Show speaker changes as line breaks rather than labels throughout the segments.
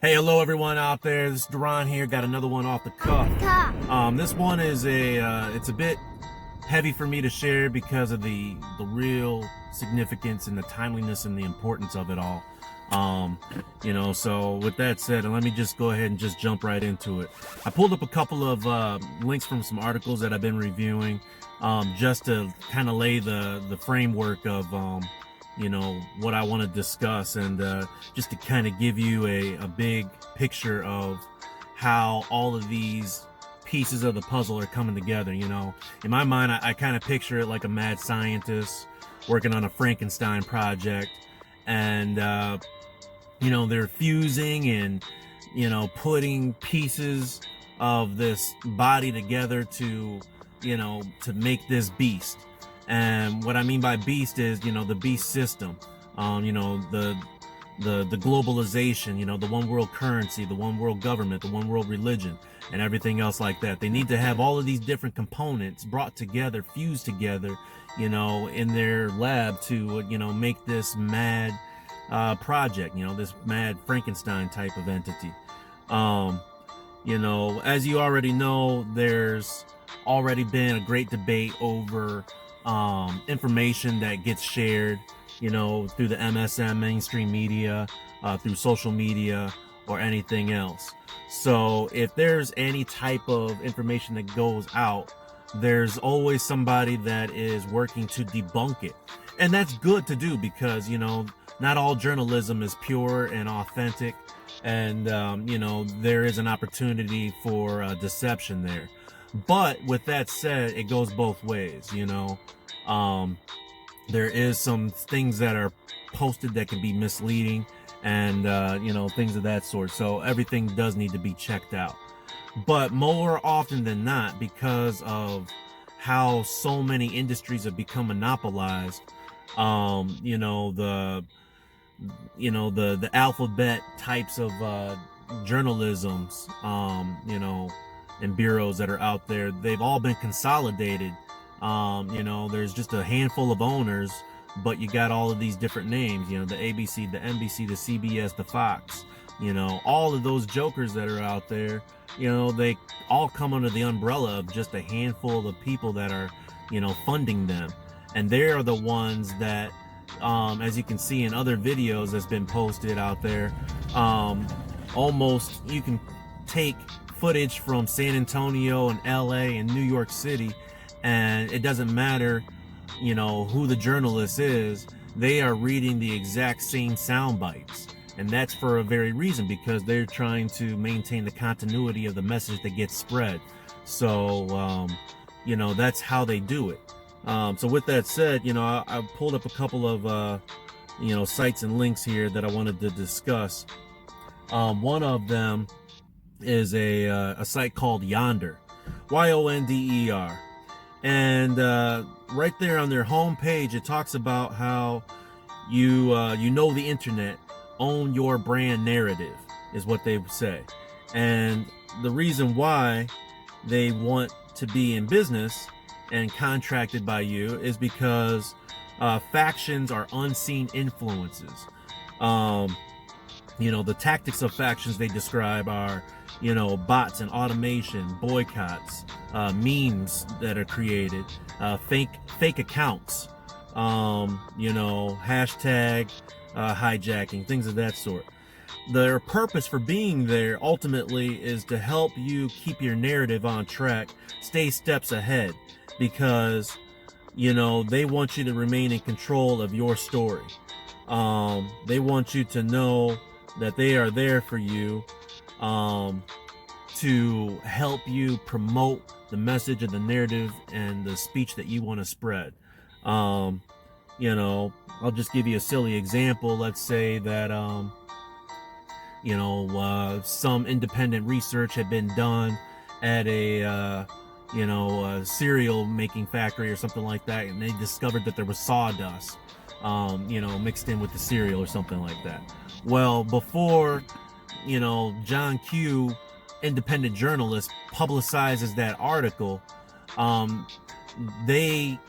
Hey, hello everyone out there. This is Duran here. Got another one off the cuff. This one is it's a bit heavy for me to share because of the real significance and the timeliness and the importance of it all. So with that said, let me just go ahead and just jump right into it. I pulled up a couple of links from some articles that I've been reviewing, just to kind of lay the framework of what I want to discuss, and just to kind of give you a big picture of how all of these pieces of the puzzle are coming together. In my mind, I kind of picture it like a mad scientist working on a Frankenstein project, and they're fusing and putting pieces of this body together to make this beast. And what I mean by beast is, the beast system, the globalization, the one world currency, the one world government, the one world religion, and everything else like that. They need to have all of these different components brought together, fused together, in their lab to, make this mad project, this mad Frankenstein type of entity. As you already know, there's already been a great debate over information that gets shared, through the MSM mainstream media, through social media, or anything else. So if there's any type of information that goes out, there's always somebody that is working to debunk it. And that's good to do because, not all journalism is pure and authentic. And, there is an opportunity for deception there. But with that said, it goes both ways. There is some things that are posted that can be misleading, and things of that sort. So everything does need to be checked out. But more often than not, because of how so many industries have become monopolized, the alphabet types of journalisms, and bureaus that are out there, they've all been consolidated. There's just a handful of owners, but you got all of these different names, the ABC, the NBC, the CBS, the Fox, all of those jokers that are out there, they all come under the umbrella of just a handful of people that are, funding them. And they are the ones that, as you can see in other videos that's been posted out there, almost you can take footage from San Antonio and LA and New York City, and it doesn't matter who the journalist is, they are reading the exact same sound bites. And that's for a very reason, because they're trying to maintain the continuity of the message that gets spread. So that's how they do it. So with that said, I pulled up a couple of sites and links here that I wanted to discuss. One of them is a site called Yonder, Yonder, and right there on their homepage, it talks about how the internet, own your brand narrative is what they say. And the reason why they want to be in business and contracted by you is because factions are unseen influences. The tactics of factions they describe are, bots and automation, boycotts, memes that are created, fake accounts, hashtag hijacking, things of that sort. Their purpose for being there ultimately is to help you keep your narrative on track, stay steps ahead, because they want you to remain in control of your story. They want you to know that they are there for you, to help you promote the message and the narrative and the speech that you want to spread. I'll just give you a silly example. Let's say that some independent research had been done at a cereal making factory or something like that, and they discovered that there was sawdust mixed in with the cereal or something like that. Well, before John Q, independent journalist, publicizes that article, they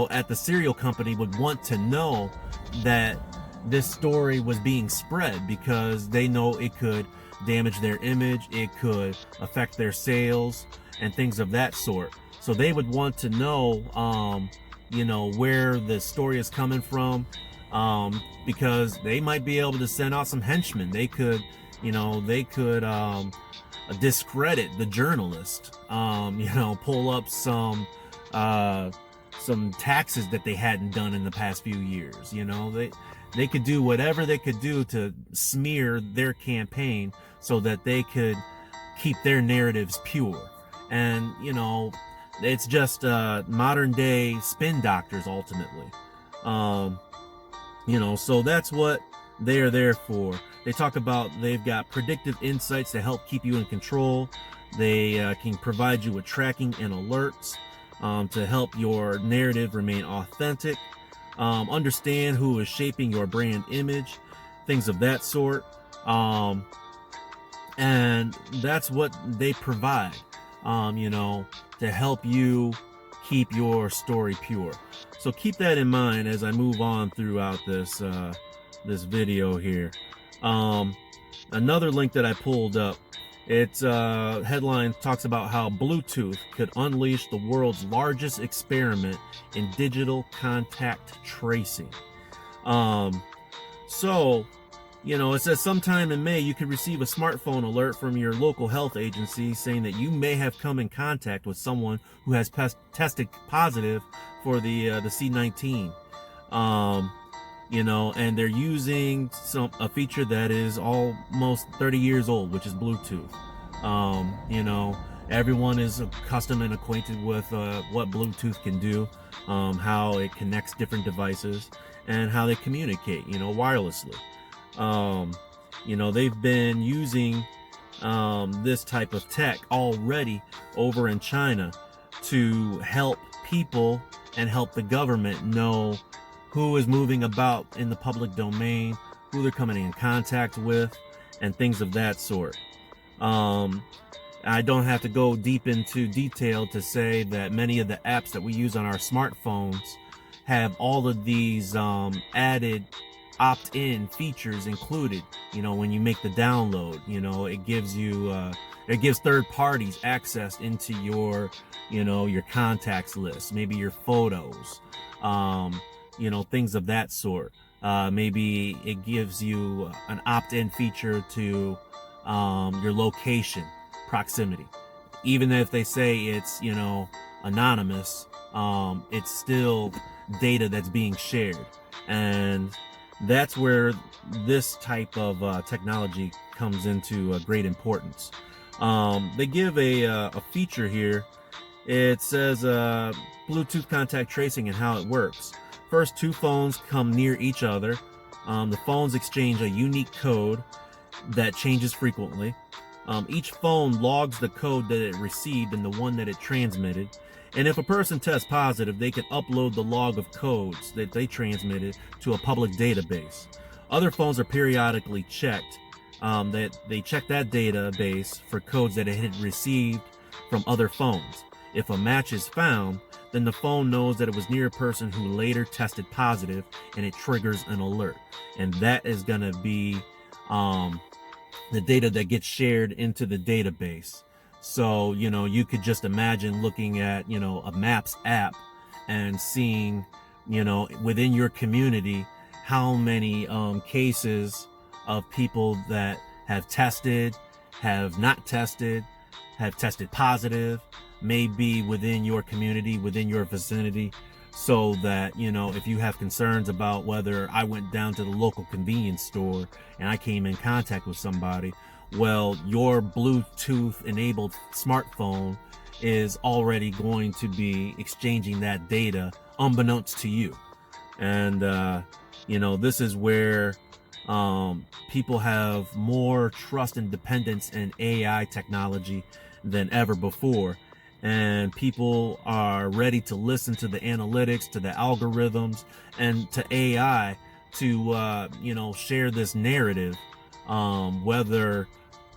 at the cereal company would want to know that this story was being spread, because they know it could damage their image, it could affect their sales and things of that sort. So they would want to know, where the story is coming from, because they might be able to send out some henchmen. They could, discredit the journalist, pull up some taxes that they hadn't done in the past few years. They could do whatever they could do to smear their campaign so that they could keep their narratives pure. And it's just modern day spin doctors ultimately. So that's what they're there for. They talk about they've got predictive insights to help keep you in control. They can provide you with tracking and alerts to help your narrative remain authentic. Understand who is shaping your brand image, things of that sort. And that's what they provide, to help you keep your story pure. So keep that in mind as I move on throughout this video here. Another link that I pulled up, its headline talks about how Bluetooth could unleash the world's largest experiment in digital contact tracing. It says sometime in May, you could receive a smartphone alert from your local health agency saying that you may have come in contact with someone who has tested positive for the C19. And they're using a feature that is almost 30 years old, which is Bluetooth. Everyone is accustomed and acquainted with what Bluetooth can do, how it connects different devices, and how they communicate, wirelessly. They've been using this type of tech already over in China to help people and help the government know who is moving about in the public domain, who they're coming in contact with, and things of that sort. I don't have to go deep into detail to say that many of the apps that we use on our smartphones have all of these added opt-in features included. When you make the download, it gives third parties access into your contacts list, maybe your photos, things of that sort. Maybe it gives you an opt-in feature to your location proximity. Even if they say it's anonymous, it's still data that's being shared. And that's where this type of technology comes into great importance. They give a feature here. It says Bluetooth contact tracing and how it works. First, two phones come near each other. The phones exchange a unique code that changes frequently. Each phone logs the code that it received and the one that it transmitted. And if a person tests positive, they can upload the log of codes that they transmitted to a public database. Other phones are periodically checked. That they check that database for codes that it had received from other phones. If a match is found, then the phone knows that it was near a person who later tested positive, and it triggers an alert. And that is going to be the data that gets shared into the database. So, you could just imagine looking at, a Maps app and seeing, within your community, how many cases of people that have tested, have not tested, have tested positive, may be within your community, within your vicinity, so that, if you have concerns about whether I went down to the local convenience store and I came in contact with somebody, well, your Bluetooth enabled smartphone is already going to be exchanging that data unbeknownst to you. And, this is where people have more trust and dependence in AI technology than ever before. And people are ready to listen to the analytics, to the algorithms, and to AI to, share this narrative, whether,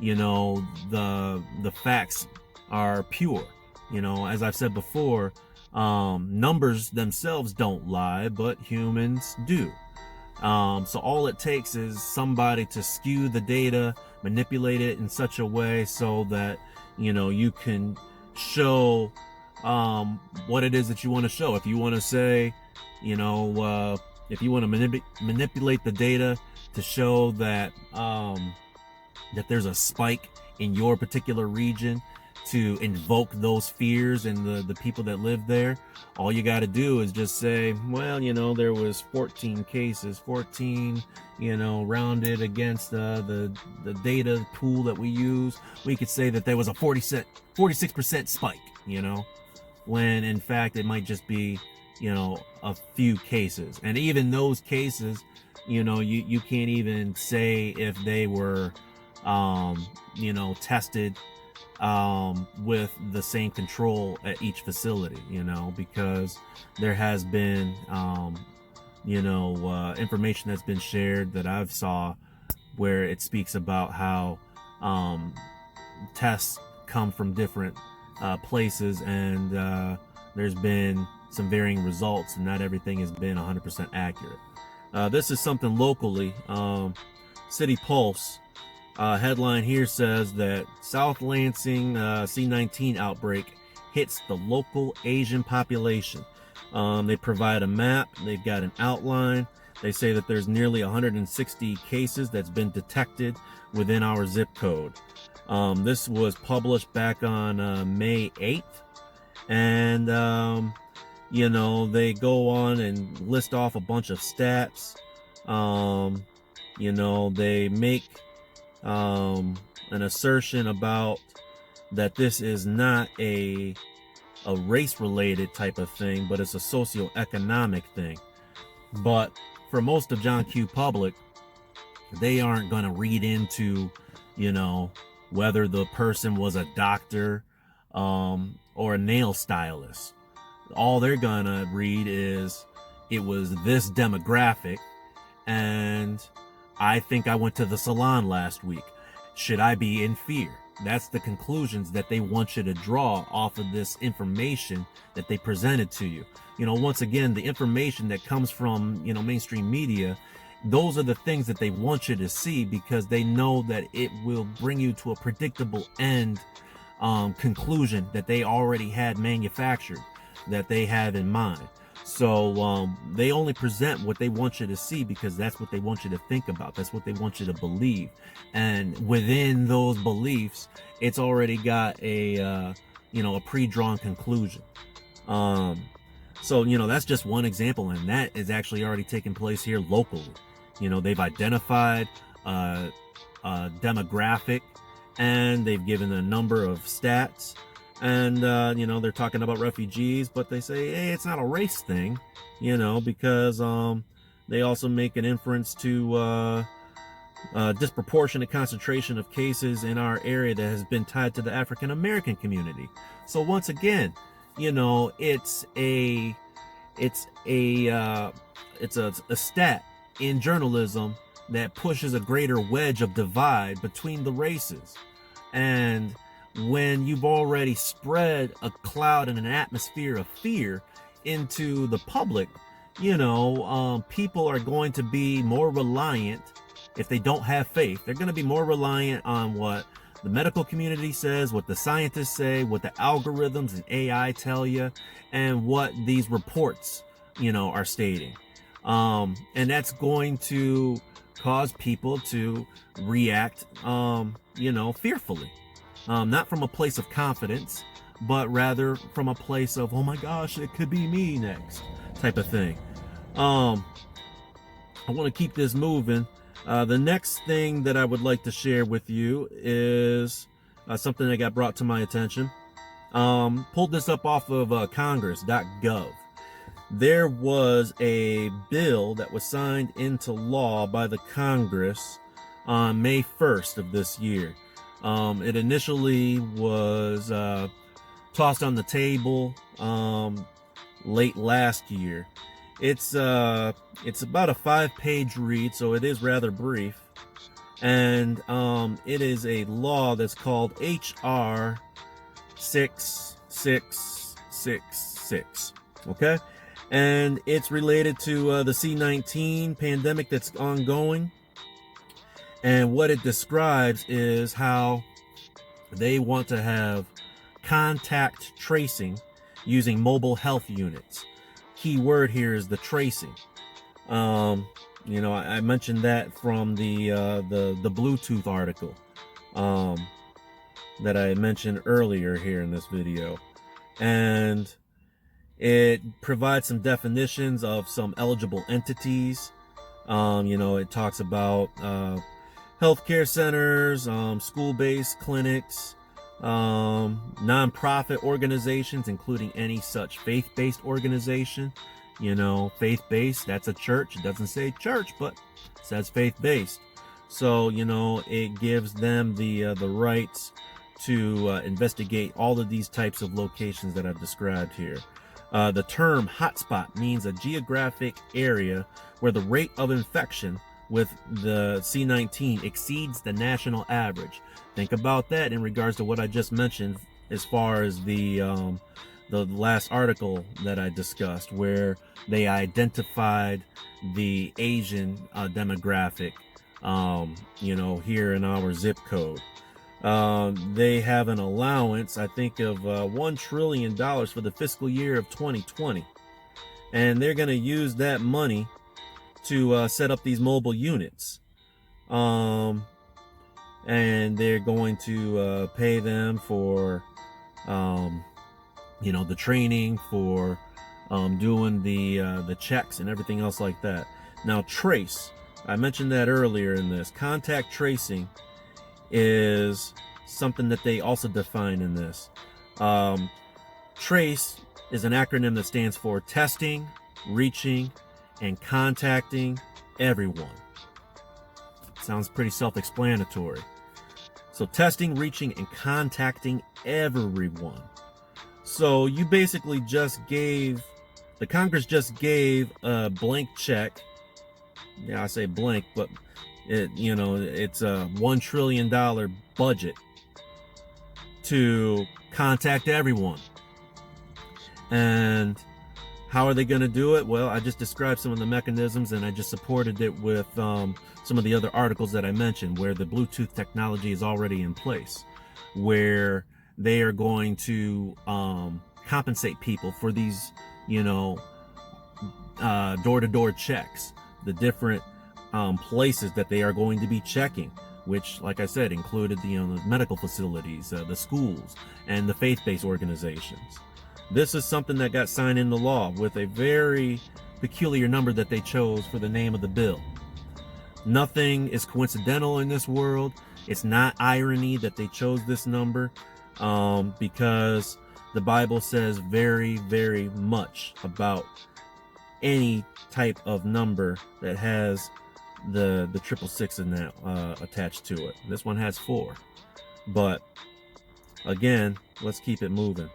the facts are pure. As I've said before, numbers themselves don't lie, but humans do. So all it takes is somebody to skew the data, manipulate it in such a way so that, you know, you can show what it is that you want to show. If you want to say, you know, if you want to manipulate the data to show that that there's a spike in your particular region, to invoke those fears in the people that live there, all you got to do is just say, well, you know, there was 14 cases, 14, you know, rounded against the data pool that we use. We could say that there was a 46% spike, you know, when in fact it might just be, you know, a few cases. And even those cases, you know, you can't even say if they were you know, tested with the same control at each facility, you know, because there has been you know, information that's been shared that I've saw where it speaks about how tests come from different places, and there's been some varying results, and not everything has been 100% accurate. This is something locally. City Pulse headline here says that South Lansing C19 outbreak hits the local Asian population. They provide a map, they've got an outline. They say that there's nearly 160 cases that's been detected within our zip code. This was published back on May 8th. And, you know, they go on and list off a bunch of stats. You know, they make an assertion about that this is not a race-related type of thing, but it's a socioeconomic thing. But for most of John Q. Public, they aren't going to read into, you know, whether the person was a doctor or a nail stylist. All they're going to read is it was this demographic, and I think I went to the salon last week. Should I be in fear? That's the conclusions that they want you to draw off of this information that they presented to you. You know, once again, the information that comes from, you know, mainstream media, those are the things that they want you to see, because they know that it will bring you to a predictable end conclusion that they already had manufactured, that they have in mind. So they only present what they want you to see, because that's what they want you to think about. That's what they want you to believe. And within those beliefs, it's already got a, you know, a pre-drawn conclusion. So, you know, that's just one example, and that is actually already taking place here locally. You know, they've identified a demographic, and they've given a number of stats. And, you know, they're talking about refugees, but they say, hey, it's not a race thing, you know, because they also make an inference to disproportionate concentration of cases in our area that has been tied to the African American community. So once again, you know, it's a stat in journalism that pushes a greater wedge of divide between the races. And when you've already spread a cloud and an atmosphere of fear into the public, you know, people are going to be more reliant. If they don't have faith, they're going to be more reliant on what the medical community says, what the scientists say, what the algorithms and AI tell you, and what these reports, you know, are stating. And that's going to cause people to react, you know, fearfully. Not from a place of confidence, but rather from a place of, oh my gosh, it could be me next, type of thing. I want to keep this moving. The next thing that I would like to share with you is something that got brought to my attention. Pulled this up off of congress.gov. There was a bill that was signed into law by the Congress on May 1st of this year. It initially was tossed on the table late last year. It's about a 5-page read, so it is rather brief. And it is a law that's called HR 6666. Okay? and it's related to the C-19 pandemic that's ongoing. And what it describes is how they want to have contact tracing using mobile health units. Key word here is the tracing. You know, I mentioned that from the Bluetooth article that I mentioned earlier here in this video, and it provides some definitions of some eligible entities. You know, it talks about healthcare centers, school-based clinics, nonprofit organizations, including any such faith-based organization. You know, faith-based, that's a church. It doesn't say church, but it says faith-based. So, you know, it gives them the rights to investigate all of these types of locations that I've described here. The term hotspot means a geographic area where the rate of infection with the C-19 exceeds the national average. Think about that in regards to what I just mentioned as far as the last article that I discussed, where they identified the Asian demographic, you know, here in our zip code. They have an allowance, I think, of $1 trillion for the fiscal year of 2020. And they're going to use that money to set up these mobile units. And they're going to pay them for, you know, the training, for doing the checks and everything else like that. Now, trace, I mentioned that earlier in this. Contact tracing is something that they also define in this. TRACE is an acronym that stands for testing, reaching, and contacting everyone. Sounds pretty self-explanatory. So testing, reaching, and contacting everyone. So you basically just gave, the Congress just gave a blank check. Yeah, I say blank, but it, you know, it's a $1 trillion budget to contact everyone. And how are they going to do it? Well, I just described some of the mechanisms, and I just supported it with some of the other articles that I mentioned, where the Bluetooth technology is already in place, where they are going to compensate people for these, you know, door-to-door checks, the different places that they are going to be checking, which, like I said, included the medical facilities, the schools, and the faith-based organizations. This is something that got signed into law with a very peculiar number that they chose for the name of the bill. Nothing is coincidental in this world. It's not irony that they chose this number, because the Bible says very, very much about any type of number that has the 666 in that attached to it. This one has 4, but again, let's keep it moving.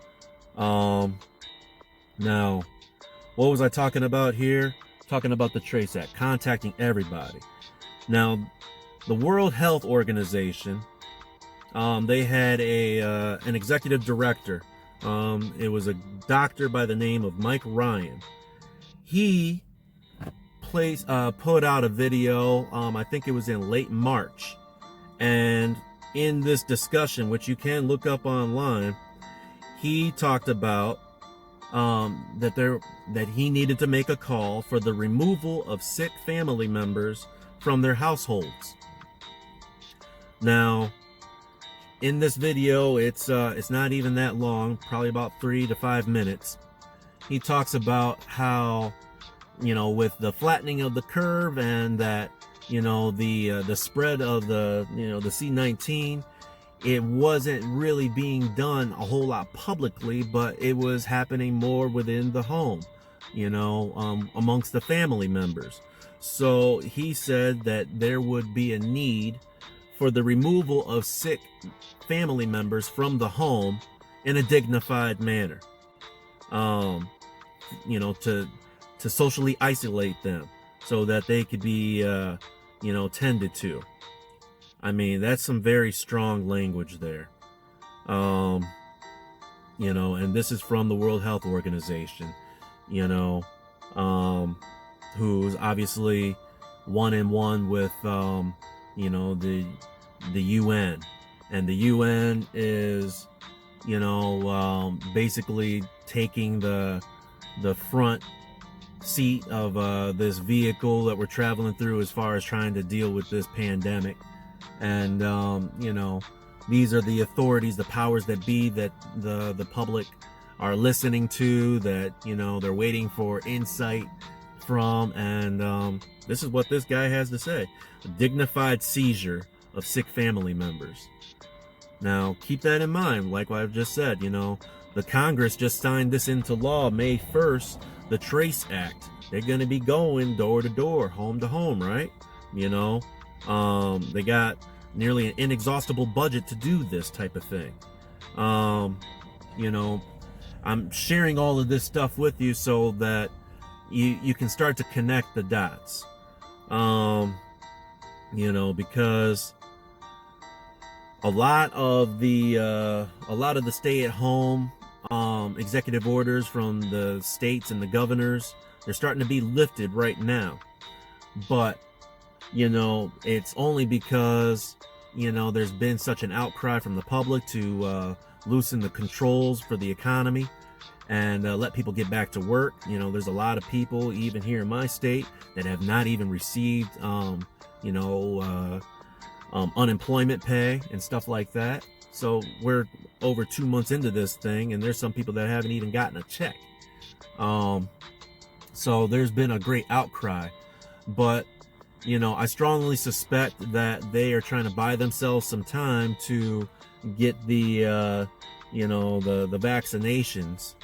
Now, what was I talking about here? Talking about the TRACE Act, contacting everybody. Now, the World Health Organization, they had an executive director. It was a doctor by the name of Mike Ryan. He put out a video, I think it was in late March, and in this discussion, which you can look up online, he talked about that he needed to make a call for the removal of sick family members from their households. Now, in this video, it's not even that long, probably about 3 to 5 minutes. He talks about how, you know, with the flattening of the curve, and that, you know, the spread of the, you know, the C-19, it wasn't really being done a whole lot publicly, but it was happening more within the home, you know, amongst the family members. So he said that there would be a need for the removal of sick family members from the home in a dignified manner, you know, to socially isolate them so that they could be, you know, tended to. I mean, that's some very strong language there. You know, and this is from the World Health Organization. You know, who's obviously one in one with you know, the UN, and the UN is, you know, basically taking the front seat of this vehicle that we're traveling through as far as trying to deal with this pandemic. And you know, these are the authorities, the powers that be, that the public are listening to, that, you know, they're waiting for insight from. And this is what this guy has to say: a dignified seizure of sick family members. Now, keep that in mind. Like what I've just said, you know, the Congress just signed this into law May 1st, the Trace Act. They're going to be going door to door, home to home, right? You know, they got nearly an inexhaustible budget to do this type of thing. You know, I'm sharing all of this stuff with you so that you can start to connect the dots. You know, because a lot of the stay-at-home executive orders from the states and the governors, they're starting to be lifted right now. But, you know, it's only because, you know, there's been such an outcry from the public to loosen the controls for the economy and let people get back to work. You know, there's a lot of people, even here in my state, that have not even received, you know, unemployment pay and stuff like that. So we're over 2 months into this thing, and there's some people that haven't even gotten a check. So there's been a great outcry, but, you know, I strongly suspect that they are trying to buy themselves some time to get the, you know, the vaccinations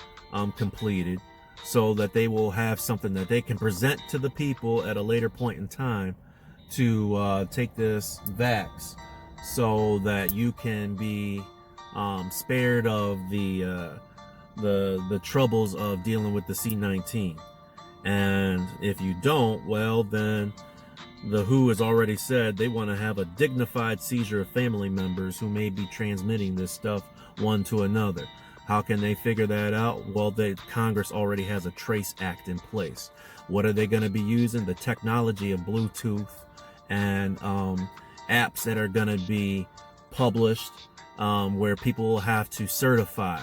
completed, so that they will have something that they can present to the people at a later point in time to take this vax, so that you can be spared of the troubles of dealing with the C-19. And if you don't, well, then the WHO has already said they want to have a dignified seizure of family members who may be transmitting this stuff one to another. How can they figure that out? Well, Congress already has a Trace Act in place. What are they going to be using? The technology of Bluetooth and apps that are going to be published, where people will have to certify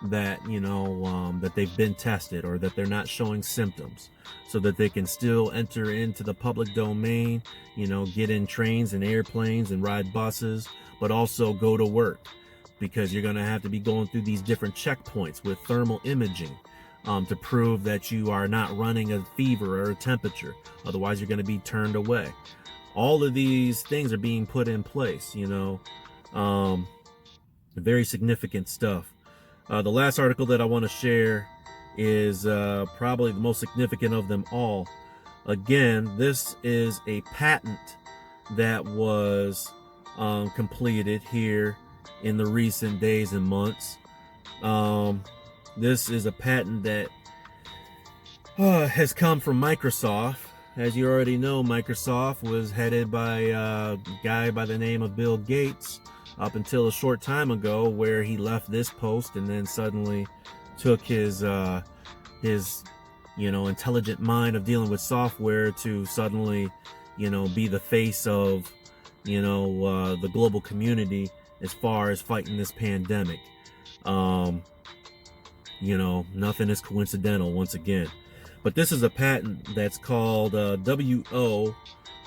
that, you know, that they've been tested or that they're not showing symptoms, so that they can still enter into the public domain, you know, get in trains and airplanes and ride buses, but also go to work, because you're going to have to be going through these different checkpoints with thermal imaging to prove that you are not running a fever or a temperature. Otherwise, you're going to be turned away. All of these things are being put in place, you know, very significant stuff. The last article that I want to share is probably the most significant of them all. Again, this is a patent that was completed here in the recent days and months. This is a patent that has come from Microsoft. As you already know, Microsoft was headed by a guy by the name of Bill Gates up until a short time ago, where he left this post and then suddenly took his you know, intelligent mind of dealing with software to suddenly, you know, be the face of, you know, the global community as far as fighting this pandemic. You know, nothing is coincidental once again. But this is a patent that's called WO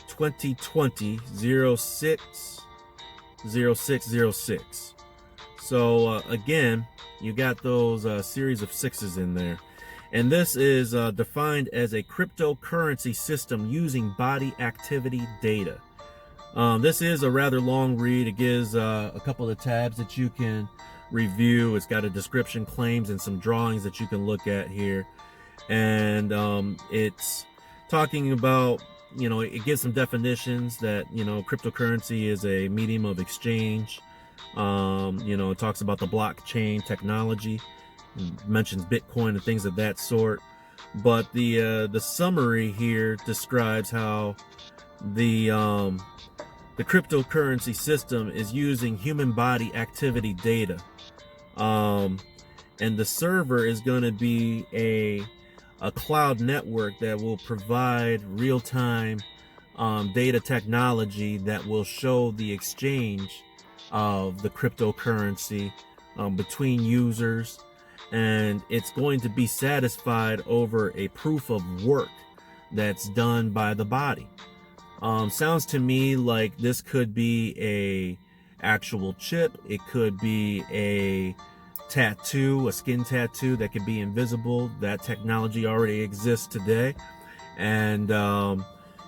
2020-06-0606. So again, you got those series of sixes in there. And this is defined as a cryptocurrency system using body activity data. This is a rather long read. It gives a couple of tabs that you can review. It's got a description, claims, and some drawings that you can look at here. And it's talking about, you know, it gives some definitions that, you know, cryptocurrency is a medium of exchange. You know, it talks about the blockchain technology, mentions Bitcoin and things of that sort. But the summary here describes how the cryptocurrency system is using human body activity data, and the server is going to be a a cloud network that will provide real-time data technology that will show the exchange of the cryptocurrency between users, and it's going to be satisfied over a proof of work that's done by the body. Sounds to me like this could be a actual chip. It could be a tattoo, a skin tattoo that could be invisible. That technology already exists today. And,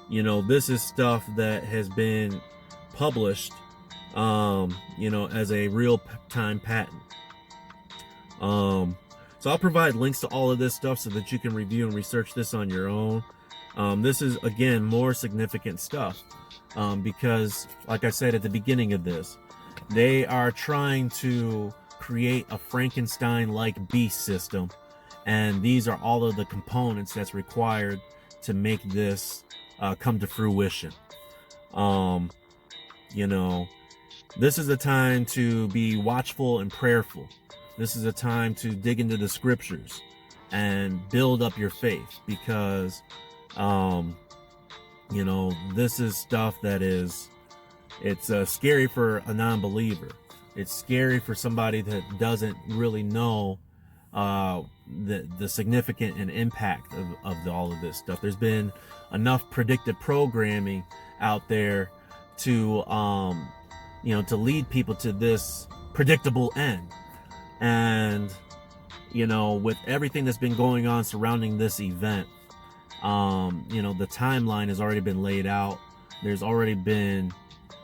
you know, this is stuff that has been published, you know, as a real-time patent. So I'll provide links to all of this stuff so that you can review and research this on your own. This is, again, more significant stuff because, like I said at the beginning of this, they are trying to create a Frankenstein-like beast system, and these are all of the components that's required to make this come to fruition. You know, this is a time to be watchful and prayerful. This is a time to dig into the scriptures and build up your faith, because you know, this is stuff that is, it's scary for a non-believer. It's scary for somebody that doesn't really know the significant and impact of all of this stuff. There's been enough predictive programming out there to you know, to lead people to this predictable end. And you know, with everything that's been going on surrounding this event, you know, the timeline has already been laid out. There's already been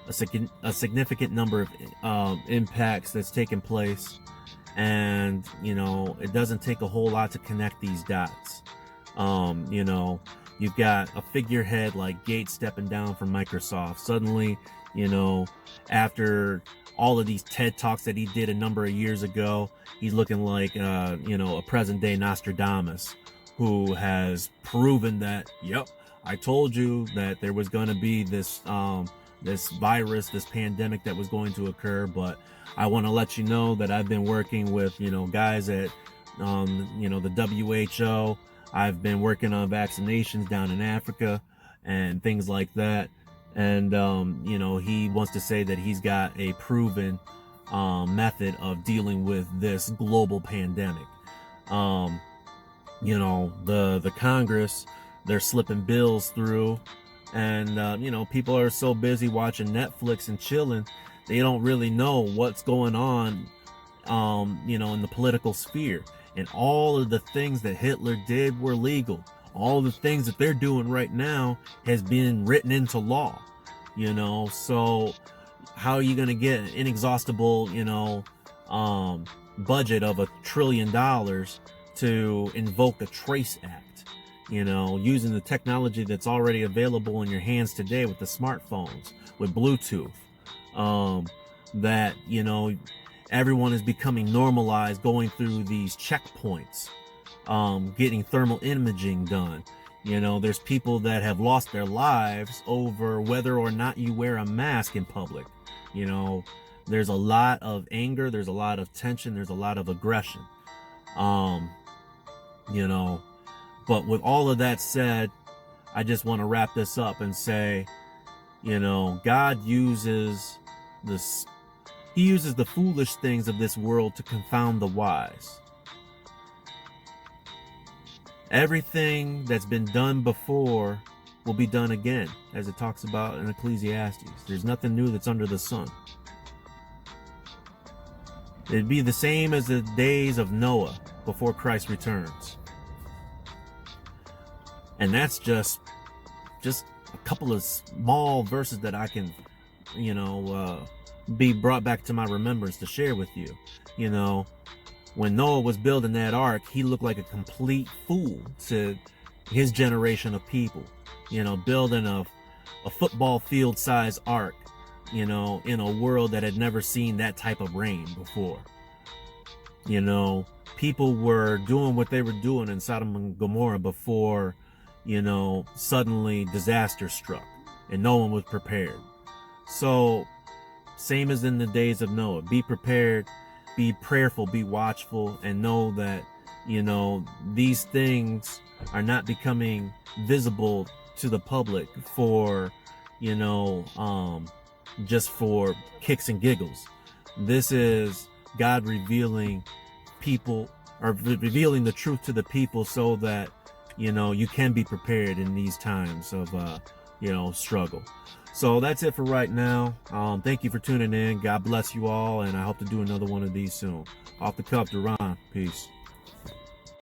a significant number of impacts that's taken place, and you know, it doesn't take a whole lot to connect these dots. You know, you've got a figurehead like Gates stepping down from Microsoft. Suddenly, you know, after all of these TED Talks that he did a number of years ago, he's looking like, you know, a present day Nostradamus, who has proven that, yep, I told you that there was going to be this, this virus, this pandemic that was going to occur. But I want to let you know that I've been working with, you know, guys at, you know, the WHO. I've been working on vaccinations down in Africa and things like that. And, you know, he wants to say that he's got a proven method of dealing with this global pandemic. You know, the Congress, they're slipping bills through, and, you know, people are so busy watching Netflix and chilling, they don't really know what's going on, you know, in the political sphere. And all of the things that Hitler did were legal. All the things that they're doing right now has been written into law, you know. So how are you going to get an inexhaustible, you know, budget of $1 trillion to invoke the Trace Act, you know, using the technology that's already available in your hands today with the smartphones, with Bluetooth, that, you know, everyone is becoming normalized going through these checkpoints, getting thermal imaging done. You know, there's people that have lost their lives over whether or not you wear a mask in public. You know, there's a lot of anger, there's a lot of tension, there's a lot of aggression. You know, but with all of that said, I just want to wrap this up and say, you know, God uses this, he uses the foolish things of this world to confound the wise. Everything that's been done before will be done again, as it talks about in Ecclesiastes. There's nothing new that's under the sun. It'd be the same as the days of Noah before Christ returns. And that's just a couple of small verses that I can, you know, be brought back to my remembrance to share with you. You know, when Noah was building that ark, he looked like a complete fool to his generation of people. You know, building a football field size ark, you know, in a world that had never seen that type of rain before. You know, people were doing what they were doing in Sodom and Gomorrah before, you know, suddenly disaster struck and no one was prepared. So, same as in the days of Noah, be prepared, be prayerful, be watchful, and know that, you know, these things are not becoming visible to the public for, you know, just for kicks and giggles. This is God revealing people, or revealing the truth to the people, so that, you know, you can be prepared in these times of, you know, struggle. So that's it for right now. Thank you for tuning in. God bless you all, and I hope to do another one of these soon. Off the cuff, Duran. Peace.